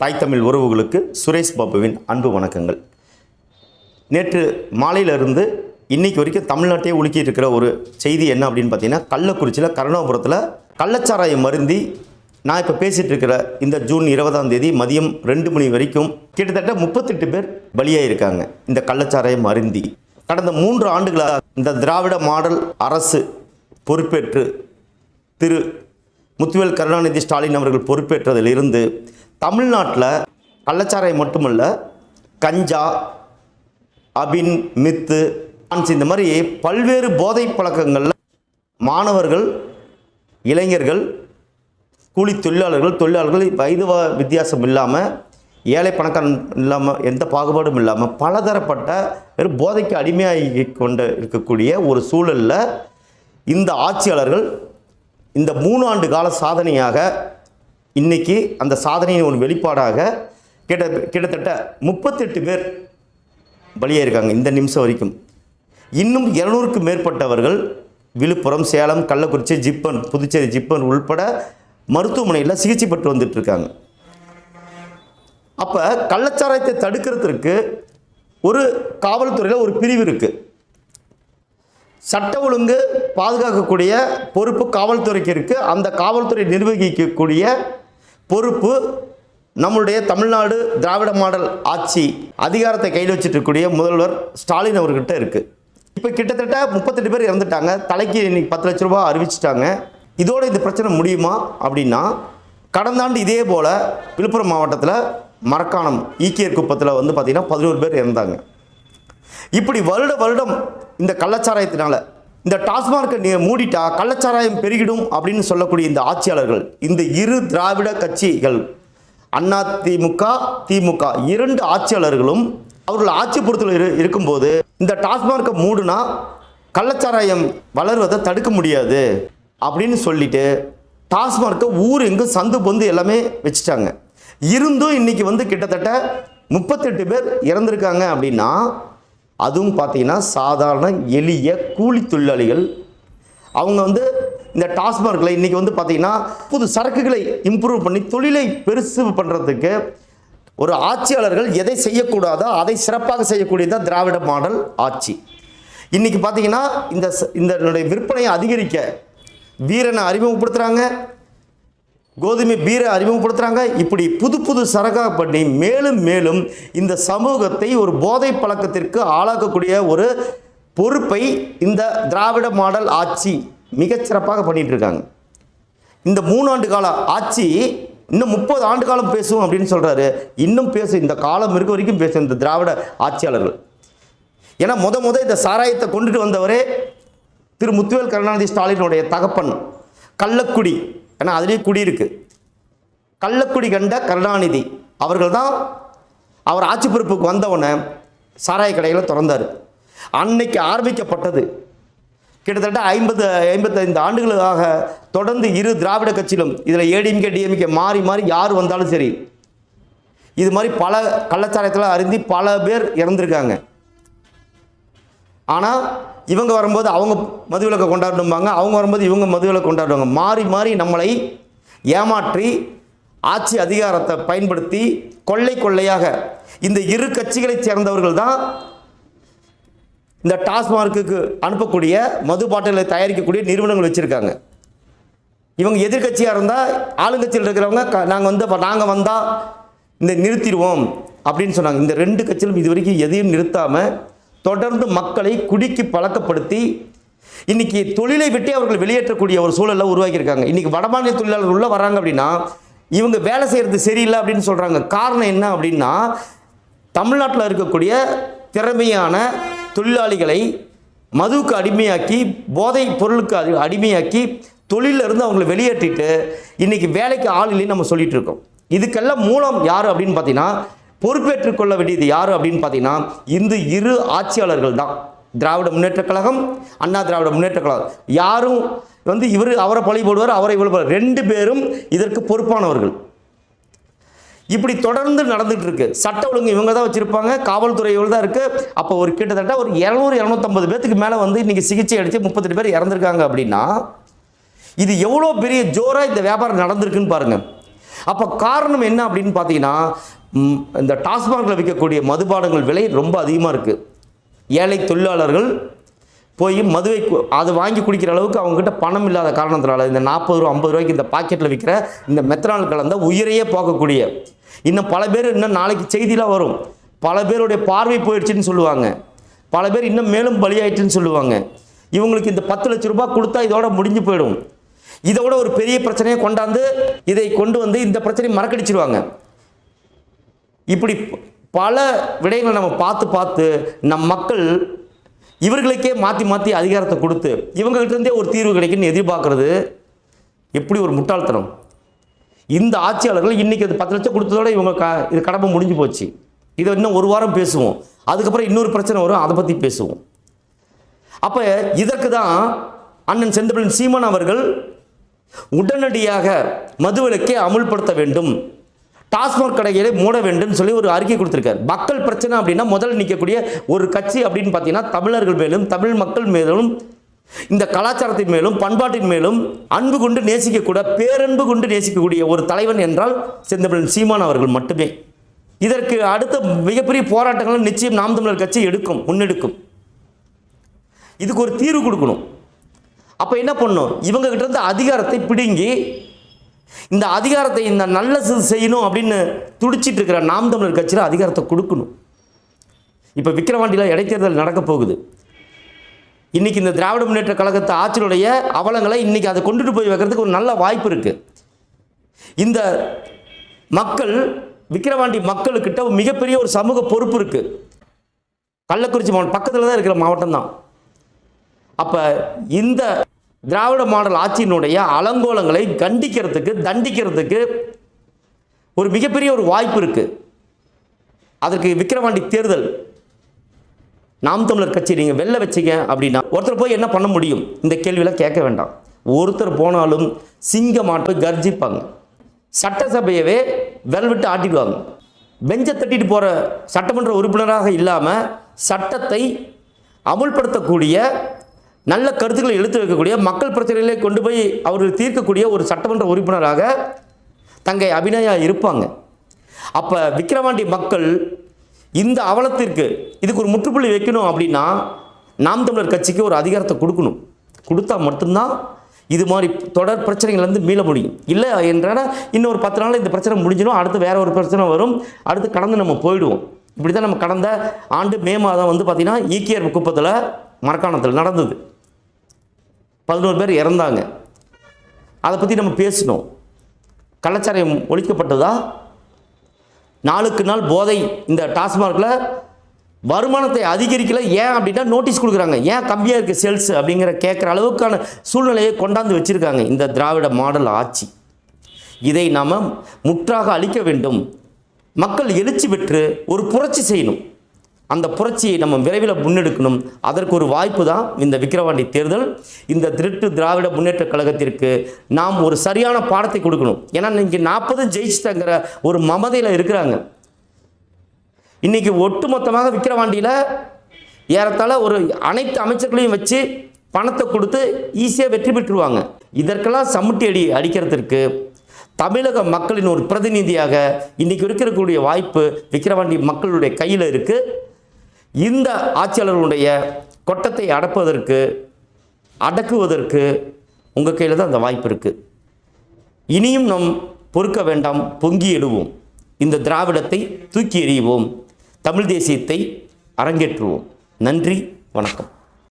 தாய் தமிழ் உறவுகளுக்கு சுரேஷ் பாபுவின் அன்பு வணக்கங்கள். நேற்று மாலையிலிருந்து இன்றைக்கி வரைக்கும் தமிழ்நாட்டையே உலுக்கிட்டு இருக்கிற ஒரு செய்தி என்ன அப்படின்னு பார்த்தீங்கன்னா, கள்ளக்குறிச்சியில் கருணாபுரத்தில் கள்ளச்சாராயம் மருந்தி நான் இப்போ பேசிகிட்டு இருக்கிற இந்த ஜூன் 20ஆம் தேதி மதியம் 2 மணி வரைக்கும் கிட்டத்தட்ட 38 பேர் பலியாயிருக்காங்க. இந்த கள்ளச்சாராயம் மருந்தி கடந்த 3 ஆண்டுகளாக இந்த திராவிட மாடல் அரசு பொறுப்பேற்று திரு முத்துவேல் கருணாநிதி ஸ்டாலின் அவர்கள் பொறுப்பேற்றதிலிருந்து தமிழ்நாட்டில் கள்ளச்சாராயம் மட்டுமல்ல, கஞ்சா, அபின், மித்து, இந்த மாதிரி பல்வேறு போதை பழக்கங்களில் மாணவர்கள், இளைஞர்கள், கூலி தொழிலாளர்கள் வயது வித்தியாசம் இல்லாமல், ஏழை பணக்காரன் இல்லாமல், எந்த பாகுபாடும் இல்லாமல் பலதரப்பட்ட வெறும் போதைக்கு அடிமையாகி கொண்டு இருக்கக்கூடிய ஒரு சூழலில் இந்த ஆட்சியாளர்கள் இந்த 3 ஆண்டு கால சாதனையாக இன்றைக்கி அந்த சாதனையின் ஒரு வெளிப்பாடாக கிட்டத்தட்ட 38 பேர் பலியாயிருக்காங்க இந்த நிமிஷம் வரைக்கும். இன்னும் 200க்கும் மேற்பட்டவர்கள் விழுப்புரம், சேலம், கள்ளக்குறிச்சி, ஜிப்மர், புதுச்சேரி ஜிப்மர் உள்பட மருத்துவமனையில் சிகிச்சை பெற்று வந்துட்டுருக்காங்க. அப்போ கள்ளச்சாராயத்தை தடுக்கிறதுக்கு ஒரு காவல்துறையில் ஒரு பிரிவு இருக்குது. சட்ட ஒழுங்கு பாதுகாக்கக்கூடிய பொறுப்பு காவல்துறைக்கு இருக்குது. அந்த காவல்துறை நிர்வகிக்கக்கூடிய பொறுப்பு நம்மளுடைய தமிழ்நாடு திராவிட மாடல் ஆட்சி அதிகாரத்தை கையில் வச்சுட்டு இருக்கக்கூடிய முதல்வர் ஸ்டாலின் அவர்கிட்ட இருக்குது. இப்போ கிட்டத்தட்ட 38 பேர் இறந்துட்டாங்க. தலைக்கு இன்னைக்கு 10 லட்ச ரூபா அறிவிச்சிட்டாங்க. இதோடு இந்த பிரச்சனை முடியுமா அப்படின்னா, கடந்த ஆண்டு இதே போல் விழுப்புரம் மாவட்டத்தில் மரக்காணம் ஈக்கியர் குப்பத்தில் பார்த்திங்கன்னா 11 பேர் இறந்தாங்க. இப்படி வருடம் இந்த கள்ளச்சாராயத்தினால இந்த டாஸ்மார்க்கை மூடிட்டா கள்ளச்சாராயம் பெருகிடும் அப்படின்னு சொல்லக்கூடிய இந்த ஆட்சியாளர்கள், இந்த இரு திராவிட கட்சிகள் அதிமுக, திமுக 2 ஆட்சியாளர்களும் அவர்கள் ஆட்சி பொறுத்தவரை இருக்கும்போது இந்த டாஸ்மார்க்கை மூடுனா கள்ளச்சாராயம் வளர்வதை தடுக்க முடியாது அப்படின்னு சொல்லிட்டு டாஸ்மார்க்கை ஊர் எங்கும் சந்து பொந்து எல்லாமே வச்சுட்டாங்க. இருந்தும் இன்றைக்கி கிட்டத்தட்ட 38 பேர் இறந்துருக்காங்க அப்படின்னா, அதுவும் பார்த்திங்கன்னா சாதாரண எளிய கூலி தொழிலாளிகள். அவங்க இந்த டாஸ்மார்க்கில் இன்றைக்கி பார்த்திங்கன்னா புது சரக்குகளை இம்ப்ரூவ் பண்ணி தொழிலை பெருசு பண்ணுறதுக்கு ஒரு ஆட்சியாளர்கள் எதை செய்யக்கூடாதோ அதை சிறப்பாக செய்யக்கூடியதான் திராவிட மாடல் ஆட்சி. இன்றைக்கி பார்த்திங்கன்னா இந்த விற்பனையை அதிகரிக்க வீரனை அறிமுகப்படுத்துகிறாங்க, கோதுமை பீரை அறிமுகப்படுத்துகிறாங்க. இப்படி புது சரக்காக பண்ணி மேலும் இந்த சமூகத்தை ஒரு போதை பழக்கத்திற்கு ஆளாக்கக்கூடிய ஒரு பொறுப்பை இந்த திராவிட மாடல் ஆட்சி மிகச்சிறப்பாக பண்ணிகிட்டு இருக்காங்க. இந்த 3 ஆண்டு கால ஆட்சி இன்னும் 30 ஆண்டு காலம் பேசும் அப்படின்னு சொல்கிறாரு. இன்னும் பேசும், இந்த காலம் இருக்க வரைக்கும் பேசும் இந்த திராவிட ஆட்சியாளர்கள். ஏன்னா இந்த சாராயத்தை கொண்டுட்டு வந்தவரே திரு முத்துவேல் கருணாநிதி ஸ்டாலினுடைய தகப்பன் கள்ளக்குடி. ஏன்னா அதுலேயே குடி இருக்குது. கள்ளக்குடி கண்ட கருணாநிதி அவர்கள் தான் அவர் ஆட்சி பொறுப்புக்கு வந்தவொடனே சாராய கடைகளை திறந்தார். அன்னைக்கு ஆரம்பிக்கப்பட்டது கிட்டத்தட்ட 55 ஆண்டுகளாக தொடர்ந்து இரு திராவிட கட்சியிலும், இதில் ஏடிஎம்கே டிஎம்கே மாறி யார் வந்தாலும் சரி, இது மாதிரி பல கள்ளச்சாராயத்தில் அருந்தி பல பேர் இறந்துருக்காங்க. ஆனால் இவங்க வரும்போது அவங்க மதுவிலக்கை கொண்டாடுவாங்க, அவங்க வரும்போது இவங்க மதுவிலக்கை கொண்டாடுவாங்க. மாறி நம்மளை ஏமாற்றி ஆட்சி அதிகாரத்தை பயன்படுத்தி கொள்ளையாக இந்த இரு கட்சிகளை சேர்ந்தவர்கள் தான் இந்த டாஸ்மார்க்குக்கு அனுப்பக்கூடிய மது பாட்டிலை தயாரிக்கக்கூடிய நிறுவனங்கள் வச்சுருக்காங்க. இவங்க எதிர்கட்சியாக இருந்தால் ஆளுங்கட்சியில் இருக்கிறவங்க நாங்கள் வந்தால் இந்த நிறுத்திடுவோம் அப்படின்னு சொன்னாங்க. இந்த 2 கட்சியிலும் இது வரைக்கும் எதையும் நிறுத்தாமல் தொடர்ந்து மக்களை குடிக்கு பழக்கப்படுத்தி இன்றைக்கி தொழிலை விட்டு அவர்கள் வெளியேற்றக்கூடிய ஒரு சூழலில் உருவாக்கியிருக்காங்க. இன்றைக்கி வடமாநில தொழிலாளர்கள் உள்ளே வராங்க அப்படின்னா இவங்க வேலை செய்கிறது சரியில்லை அப்படின்னு சொல்கிறாங்க. காரணம் என்ன அப்படின்னா, தமிழ்நாட்டில் இருக்கக்கூடிய திறமையான தொழிலாளிகளை மதுவுக்கு அடிமையாக்கி, போதை பொருளுக்கு அடிமையாக்கி, தொழிலிருந்து அவங்களை வெளியேற்றிட்டு இன்றைக்கி வேலைக்கு ஆள் இல்லைன்னு நம்ம சொல்லிகிட்டு இருக்கோம். இதுக்கெல்லாம் மூலம் யார் அப்படின்னு பார்த்தீங்கன்னா, பொறுப்பேற்றுக் கொள்ள வேண்டியது யார் அப்படின்னு பார்த்தீங்கன்னா, இந்த இரு ஆட்சியாளர்கள் தான். திராவிட முன்னேற்றக் கழகம், அண்ணா திராவிட முன்னேற்றக் கழகம். யாரும் இவர் அவரை பழி போடுவார், அவரை இவ்வளோ 2 பேரும் இதற்கு பொறுப்பானவர்கள். இப்படி தொடர்ந்து நடந்துகிட்டு இருக்கு. சட்ட ஒழுங்கு இவங்க தான் வச்சுருப்பாங்க, காவல்துறை இவங்க தான் இருக்குது. அப்போ கிட்டத்தட்ட ஒரு 200-250 பேத்துக்கு மேலே இன்றைக்கி சிகிச்சை அடித்து 38 பேர் இறந்துருக்காங்க அப்படின்னா, இது எவ்வளோ பெரிய ஜோராக இந்த வியாபாரம் நடந்திருக்குன்னு பாருங்கள். அப்போ காரணம் என்ன அப்படின்னு பார்த்தீங்கன்னா, இந்த டாஸ்மாகில் விற்கக்கூடிய மதுபானங்கள் விலை ரொம்ப அதிகமாக இருக்குது. ஏழை தொழிலாளர்கள் போய் மதுவை அதை வாங்கி குடிக்கிற அளவுக்கு அவங்ககிட்ட பணம் இல்லாத காரணத்தினால இந்த 40 ரூபா 50 ரூபாய்க்கு இந்த பாக்கெட்டில் விற்கிற இந்த மெத்தனால் கலந்த உயிரையே போக்கக்கூடிய, இன்னும் பல பேர் இன்னும் நாளைக்கு செய்திலாம் வரும், பல பேருடைய பார்வை போயிடுச்சுன்னு சொல்லுவாங்க, பல பேர் இன்னும் மேலும் பலியாயிடுச்சுன்னு சொல்லுவாங்க. இவங்களுக்கு இந்த 10 லட்சம் ரூபாய் கொடுத்தா இதோட முடிஞ்சு போயிடும். இதோட ஒரு பெரிய பிரச்சனையை கொண்டாந்து இதை கொண்டு வந்து இந்த பிரச்சனையை மறக்கடிச்சிருவாங்க. இப்படி பல விடயங்களை நம்ம பார்த்து நம் மக்கள் இவர்களுக்கே மாற்றி அதிகாரத்தை கொடுத்து இவங்ககிட்ட இருந்தே ஒரு தீர்வு கிடைக்குன்னு எதிர்பார்க்கறது எப்படி ஒரு முட்டாள்தனம். இந்த ஆட்சியாளர்கள் இன்றைக்கி அது 10 லட்சம் கொடுத்ததோட இவங்க இது கடமை முடிஞ்சு போச்சு. இதை இன்னும் ஒரு வாரம் பேசுவோம், அதுக்கப்புறம் இன்னொரு பிரச்சனை வரும், அதை பற்றி பேசுவோம். அப்போ இதற்கு தான் அண்ணன் செந்தமிழன் சீமான் அவர்கள் உடனடியாக மதுவிலக்கை அமுல்படுத்த வேண்டும், டாஸ்மாக் கடைகளை மூட வேண்டும் சொல்லி ஒரு அறிக்கை கொடுத்திருக்கார். மக்கள் பிரச்சனை அப்படின்னா முதல்ல நிற்கக்கூடிய ஒரு கட்சி அப்படின்னு பார்த்தீங்கன்னா தமிழர்கள் மேலும் தமிழ் மக்கள் மேலும் இந்த கலாச்சாரத்தின் மேலும் பண்பாட்டின் மேலும் அன்பு கொண்டு நேசிக்கக்கூட பேரன்பு கொண்டு நேசிக்கக்கூடிய ஒரு தலைவன் என்றால் செந்தமிழன் சீமான் அவர்கள் மட்டுமே. இதற்கு அடுத்த மிகப்பெரிய போராட்டங்களை நிச்சயம் நாம் தமிழர் கட்சி முன்னெடுக்கும். இதுக்கு ஒரு தீர்வு கொடுக்கணும். அப்போ என்ன பண்ணணும், இவங்க கிட்ட இருந்து அதிகாரத்தை பிடுங்கி இந்த அதிகாரத்தை இந்த நல்ல செய்யணும் அப்படின்னு துடிச்சிட்டு இருக்கிற நாம் தமிழர் கட்சியில் அதிகாரத்தை கொடுக்கணும். இப்போ விக்கிரவாண்டியில் இடைத்தேர்தல் நடக்க போகுது. இன்றைக்கி இந்த திராவிட முன்னேற்ற கழகத்தை ஆட்சியுடைய அவலங்களை இன்றைக்கி அதை கொண்டுட்டு போய் வைக்கிறதுக்கு ஒரு நல்ல வாய்ப்பு இருக்குது. இந்த மக்கள் விக்கிரவாண்டி மக்களுக்கிட்ட மிகப்பெரிய ஒரு சமூக பொறுப்பு இருக்குது. கள்ளக்குறிச்சி மாவட்டம் பக்கத்தில் தான் இருக்கிற மாவட்டம் தான். அப்போ இந்த திராவிட மாடல் ஆட்சியினுடைய அலங்கோலங்களை கண்டிக்கிறதுக்கு தண்டிக்கிறதுக்கு ஒரு மிகப்பெரிய ஒரு வாய்ப்பு இருக்குது. அதற்கு விக்கிரவாண்டி தேர்தல் நாம் தமிழர் கட்சி நீங்கள் வெளில வச்சிங்க அப்படின்னா ஒருத்தர் போய் என்ன பண்ண முடியும், இந்த கேள்வியெல்லாம் கேட்க வேண்டாம். ஒருத்தர் போனாலும் சிங்கமாட்டு கர்ஜிப்பாங்க, சட்டசபையவே விட்டு ஆட்டிடுவாங்க. பெஞ்சை தட்டிட்டு போகிற சட்டமன்ற உறுப்பினராக இல்லாமல் சட்டத்தை அமுல்படுத்தக்கூடிய நல்ல கருத்துக்களை எடுத்து வைக்கக்கூடிய மக்கள் பிரச்சனைகளை கொண்டு போய் அவர்கள் தீர்க்கக்கூடிய ஒரு சட்டமன்ற உறுப்பினராக தங்கை அபிநயா இருப்பாங்க. அப்போ விக்கிரவாண்டி மக்கள் இந்த அவலத்திற்கு இதுக்கு ஒரு முற்றுப்புள்ளி வைக்கணும் அப்படின்னா நாம் தமிழர் கட்சிக்கு ஒரு அதிகாரத்தை கொடுக்கணும். கொடுத்தா மட்டும்தான் இது மாதிரி தொடர் பிரச்சனைகள்லேருந்து மீள முடியும். இல்லை என்றால் இன்னொரு 10 நாள் இந்த பிரச்சனை முடிஞ்சிடும், அடுத்து வேறு ஒரு பிரச்சனை வரும், அடுத்து கடந்து நம்ம போயிடுவோம். இப்படி தான் நம்ம கடந்த ஆண்டு மே மாதம் பார்த்திங்கன்னா ஈக்கியர் குப்பத்தில் மரக்காணத்தில் நடந்தது. 11 பேர் இறந்தாங்க. அதை பற்றி நம்ம பேசணும். கள்ளச்சாராயம் ஒழிக்கப்பட்டதா? நாளுக்கு நாள் போதை இந்த டாஸ்மாகில் வருமானத்தை அதிகரிக்கல. ஏன் அப்படின்னா நோட்டீஸ் கொடுக்குறாங்க, ஏன் கம்மியாக இருக்குது சேல்ஸ் அப்படிங்கிற கேட்குற அளவுக்கான சூழ்நிலையை கொண்டாந்து வச்சுருக்காங்க இந்த திராவிட மாடல் ஆட்சி. இதை நாம் முற்றாக அழிக்க வேண்டும். மக்கள் எழுச்சி பெற்று ஒரு புரட்சி செய்யணும். அந்த புரட்சியை நம்ம விரைவில் முன்னெடுக்கணும். அதற்கு ஒரு வாய்ப்பு தான் இந்த விக்கிரவாண்டி தேர்தல். இந்த திருட்டு திராவிட முன்னேற்ற கழகத்திற்கு நாம் ஒரு சரியான பாடத்தை கொடுக்கணும். ஏன்னா இன்றைக்கி 40 ஜெயிச்சுட்டாங்கிற ஒரு மமதையில் இருக்கிறாங்க. இன்றைக்கி ஒட்டுமொத்தமாக விக்கிரவாண்டியில் ஏறத்தாழ ஒரு அனைத்து அமைச்சர்களையும் வச்சு பணத்தை கொடுத்து ஈஸியாக வெற்றி பெற்றுருவாங்க. இதற்கெல்லாம் சமுட்டி அடிக்கிறதுக்கு தமிழக மக்களின் ஒரு பிரதிநிதியாக இன்றைக்கி இருக்கக்கூடிய வாய்ப்பு விக்கிரவாண்டி மக்களுடைய கையில் இருக்குது. இந்த ஆட்சியாளர்களுடைய கொட்டத்தை அடக்குவதற்கு உங்கள் கையில் தான் அந்த வாய்ப்பு இருக்குது. இனியும் நாம் பொறுக்க வேண்டாம், பொங்கி எழுவோம். இந்த திராவிடத்தை தூக்கி எறிவோம், தமிழ் தேசியத்தை அரங்கேற்றுவோம். நன்றி, வணக்கம்.